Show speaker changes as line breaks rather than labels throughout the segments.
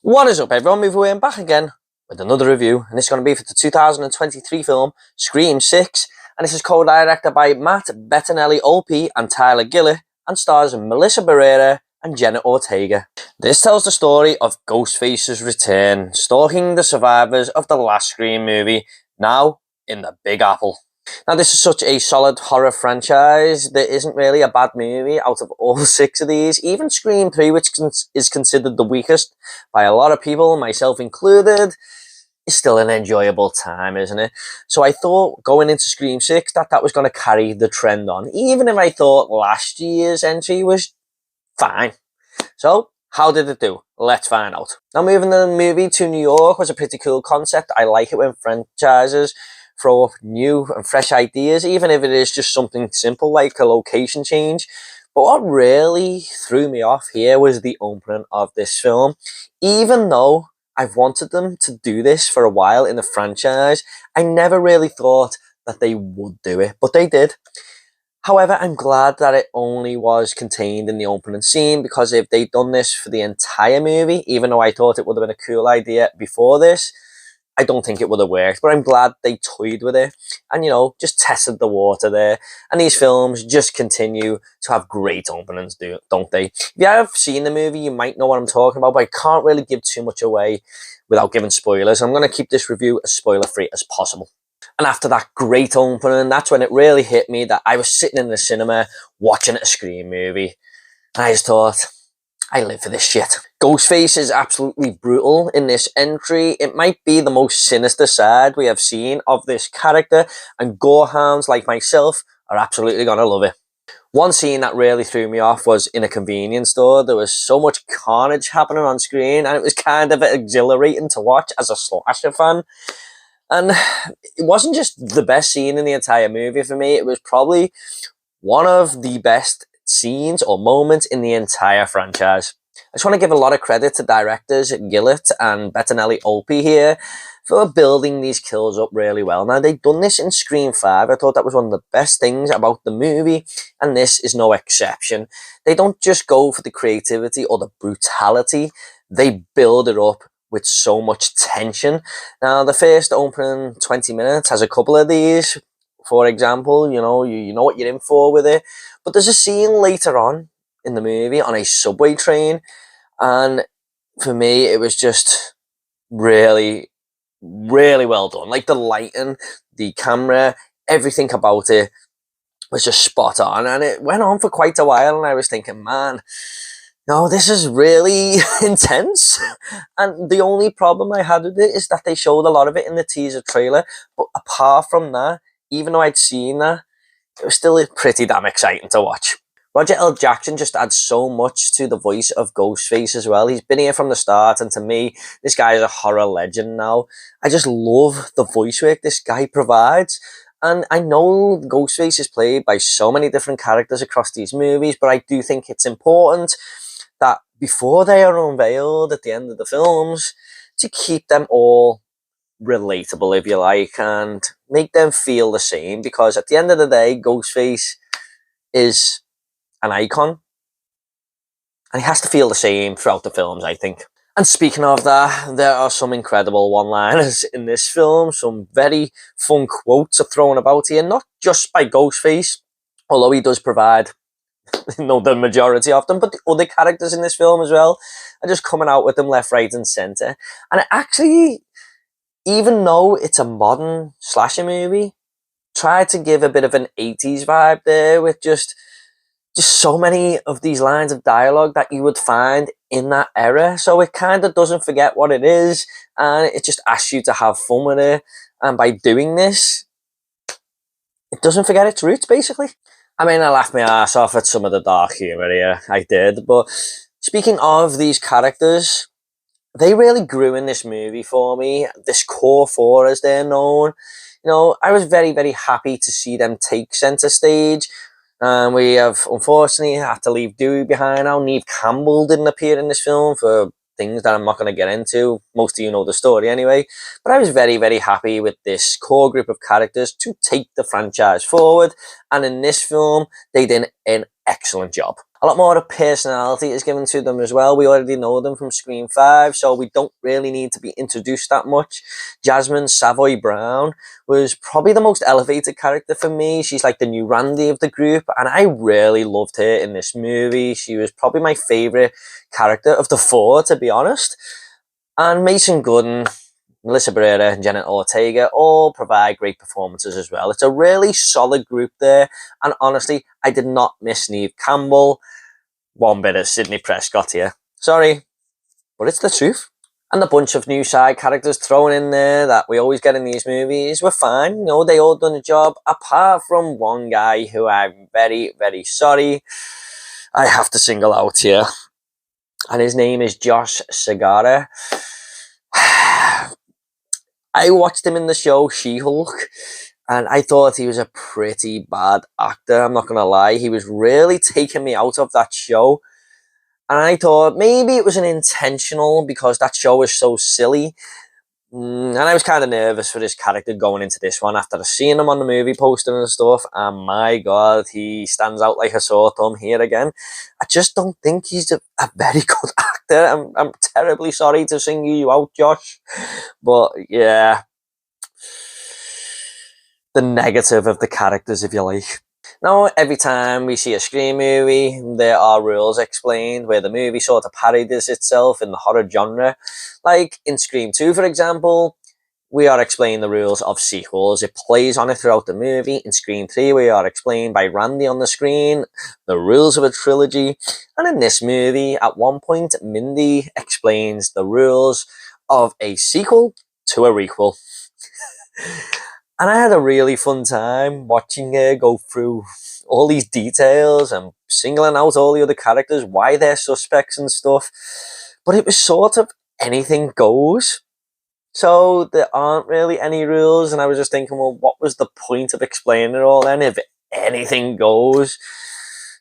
What is up, everyone? Movie back again with another review, and this is going to be for the 2023 film Scream 6, and this is co-directed by Matt Bettinelli-Olpey and Tyler Gillett, and stars Melissa Barrera and Jenna Ortega. This tells the story of Ghostface's return, stalking the survivors of the last Scream movie, now in the Big Apple. Now, this is such a solid horror franchise. There isn't really a bad movie out of all 6 of these. Even Scream 3, which is considered the weakest by a lot of people, myself included, is still an enjoyable time, isn't it? So I thought going into Scream 6 that was going to carry the trend on, even if I thought last year's entry was fine. So, how did it do? Let's find out. Now, moving the movie to New York was a pretty cool concept. I like it when franchises throw up new and fresh ideas, even if it is just something simple like a location change. But what really threw me off here was the opening of this film. Even though I've wanted them to do this for a while in the franchise, I never really thought that they would do it, but they did. However, I'm glad that it only was contained in the opening scene, because if they'd done this for the entire movie, even though I thought it would have been a cool idea before this, I don't think it would have worked. But I'm glad they toyed with it and, just tested the water there. And these films just continue to have great openings, don't they? If you have seen the movie, you might know what I'm talking about, but I can't really give too much away without giving spoilers. I'm going to keep this review as spoiler-free as possible. And after that great opening, that's when it really hit me that I was sitting in the cinema watching a Scream movie. And I just thought, I live for this shit. Ghostface is absolutely brutal in this entry. It might be the most sinister side we have seen of this character, and gorehounds like myself are absolutely going to love it. One scene that really threw me off was in a convenience store. There was so much carnage happening on screen, and it was kind of exhilarating to watch as a slasher fan. And it wasn't just the best scene in the entire movie for me, it was probably one of the best scenes or moments in the entire franchise. I just want to give a lot of credit to directors Gillett and Bettinelli-Olpey here for building these kills up really well. Now, they've done this in Scream 5. I thought that was one of the best things about the movie, and this is no exception. They don't just go for the creativity or the brutality, they build it up with so much tension. Now, the first opening 20 minutes has a couple of these. For example, you know what you're in for with it. But there's a scene later on in the movie on a subway train, and for me, it was just really, really well done. Like, the lighting, the camera, everything about it was just spot on, and it went on for quite a while, and I was thinking, man, no, this is really intense. And the only problem I had with it is that they showed a lot of it in the teaser trailer, but apart from that, even though I'd seen that, it was still pretty damn exciting to watch. Roger L. Jackson just adds so much to the voice of Ghostface as well. He's been here from the start, and to me, this guy is a horror legend now. I just love the voice work this guy provides. And I know Ghostface is played by so many different characters across these movies, but I do think it's important that before they are unveiled at the end of the films, to keep them all relatable, if you like, and make them feel the same, because at the end of the day, Ghostface is an icon, and he has to feel the same throughout the films, I think. And speaking of that, there are some incredible one-liners in this film. Some very fun quotes are thrown about here, not just by Ghostface, although he does provide the majority of them, but the other characters in this film as well are just coming out with them left, right, and centre. And it actually, even though it's a modern slasher movie, tried to give a bit of an 80s vibe there, with just so many of these lines of dialogue that you would find in that era. So it kind of doesn't forget what it is, and it just asks you to have fun with it. And by doing this, it doesn't forget its roots, basically. I mean, I laughed my ass off at some of the dark humour here, I did. But speaking of these characters, they really grew in this movie for me. This core four, as they're known. I was very, very happy to see them take centre stage. We have, unfortunately, had to leave Dewey behind now. Neve Campbell didn't appear in this film for things that I'm not going to get into. Most of you know the story anyway. But I was very, very happy with this core group of characters to take the franchise forward. And in this film, they did an excellent job. A lot more of personality is given to them as well. We already know them from Scream 5, so we don't really need to be introduced that much. Jasmine Savoy Brown was probably the most elevated character for me. She's like the new Randy of the group, and I really loved her in this movie. She was probably my favourite character of the four, to be honest. And Mason Gooden, Melissa Barrera and Jenna Ortega all provide great performances as well. It's a really solid group there, and honestly, I did not miss Neve Campbell one bit of Sydney Prescott here. Sorry, but it's the truth. And the bunch of new side characters thrown in there that we always get in these movies were fine. You know, they all done a job, apart from one guy who I'm very, very sorry I have to single out here. And his name is Josh Sagara. I watched him in the show She-Hulk, and I thought he was a pretty bad actor, I'm not going to lie. He was really taking me out of that show. And I thought maybe it was an intentional, because that show was so silly. And I was kind of nervous for this character going into this one after seeing him on the movie poster and stuff. And my God, he stands out like a sore thumb here again. I just don't think he's a very good actor. I'm terribly sorry to single you out, Josh. But yeah, the negative of the characters, if you like. Now, every time we see a Scream movie, there are rules explained where the movie sort of parodies itself in the horror genre. Like in Scream 2, for example, we are explained the rules of sequels. It plays on it throughout the movie. In Scream 3, we are explained by Randy on the screen the rules of a trilogy. And in this movie, at one point, Mindy explains the rules of a sequel to a requel. And I had a really fun time watching her go through all these details and singling out all the other characters, why they're suspects and stuff. But it was sort of anything goes. So there aren't really any rules, and I was just thinking, well, what was the point of explaining it all then if anything goes?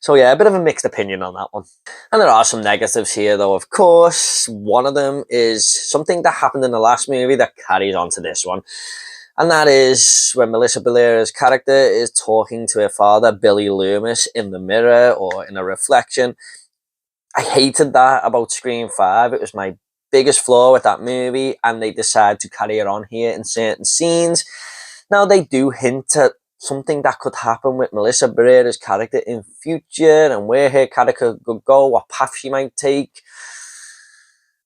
So yeah, a bit of a mixed opinion on that one. And there are some negatives here though, of course. One of them is something that happened in the last movie that carries on to this one. And that is when Melissa Barrera's character is talking to her father, Billy Loomis, in the mirror or in a reflection. I hated that about Scream 5. It was my biggest flaw with that movie, and they decide to carry it on here in certain scenes. Now, they do hint at something that could happen with Melissa Barrera's character in future and where her character could go, what path she might take.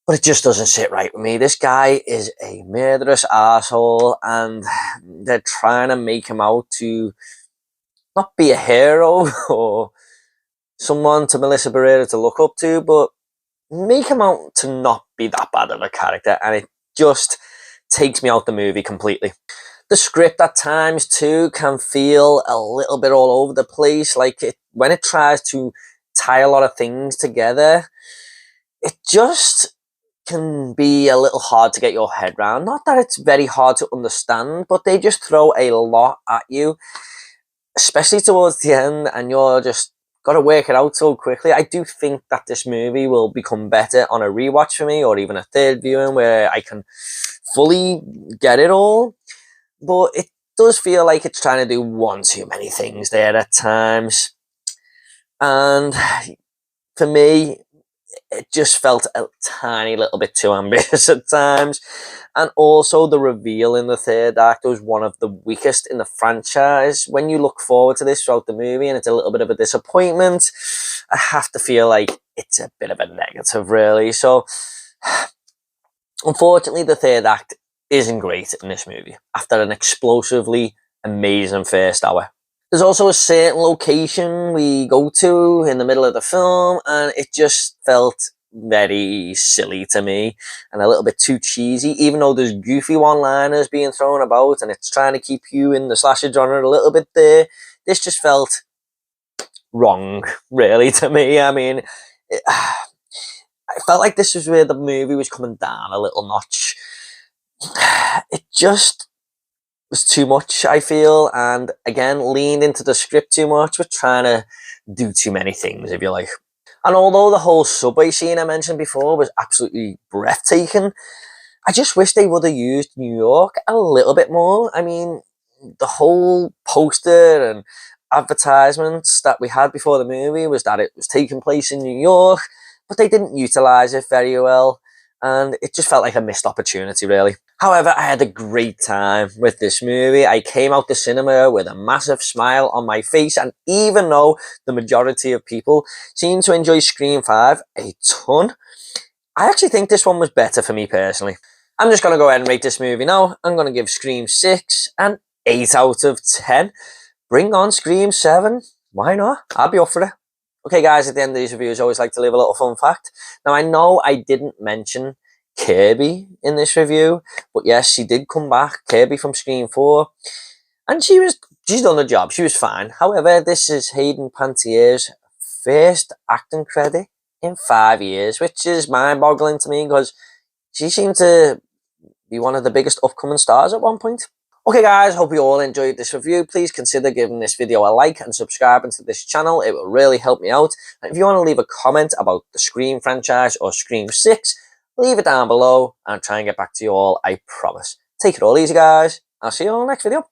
But it just doesn't sit right with me. This guy is a murderous asshole, and they're trying to make him out to not be a hero or someone to Melissa Barrera to look up to, but make him out to not be that bad of a character, and it just takes me out the movie completely. The script at times too can feel a little bit all over the place. Like when it tries to tie a lot of things together, it just can be a little hard to get your head around. Not that it's very hard to understand, but they just throw a lot at you, especially towards the end, and you're just got to work it out so quickly. I do think that this movie will become better on a rewatch for me, or even a third viewing where I can fully get it all. But it does feel like it's trying to do one too many things there at times. And for me, it just felt a tiny little bit too ambitious at times. And also the reveal in the third act was one of the weakest in the franchise. When you look forward to this throughout the movie and it's a little bit of a disappointment, I have to feel like it's a bit of a negative, really. So unfortunately, the third act isn't great in this movie after an explosively amazing first hour. There's also a certain location we go to in the middle of the film, and it just felt very silly to me and a little bit too cheesy, even though there's goofy one-liners being thrown about and it's trying to keep you in the slasher genre a little bit there. This just felt wrong, really, to me. I mean, I felt like this was where the movie was coming down a little notch. It just was too much, I feel, and again leaned into the script too much. We're trying to do too many things, if you like. And although the whole subway scene I mentioned before was absolutely breathtaking, I just wish they would have used New York a little bit more. I mean, the whole poster and advertisements that we had before the movie was that it was taking place in New York, but they didn't utilise it very well, and it just felt like a missed opportunity, really. However, I had a great time with this movie. I came out the cinema with a massive smile on my face, and even though the majority of people seem to enjoy Scream 5 a ton, I actually think this one was better for me personally. I'm just going to go ahead and rate this movie now. I'm going to give Scream 6 an 8 out of 10. Bring on Scream 7. Why not? I'll be up for it. Okay guys, at the end of these reviews I always like to leave a little fun fact. Now I know I didn't mention Kirby in this review, but yes, she did come back, Kirby from Scream 4, and she's done the job, she was fine. However, this is Hayden Pantiere's first acting credit in 5 years, which is mind-boggling to me because she seemed to be one of the biggest upcoming stars at one point. Okay guys, hope you all enjoyed this review. Please consider giving this video a like and subscribing to this channel. It will really help me out. And if you want to leave a comment about the Scream franchise or Scream 6, leave it down below and I'll try and get back to you all, I promise. Take it all easy guys. I'll see you all next video.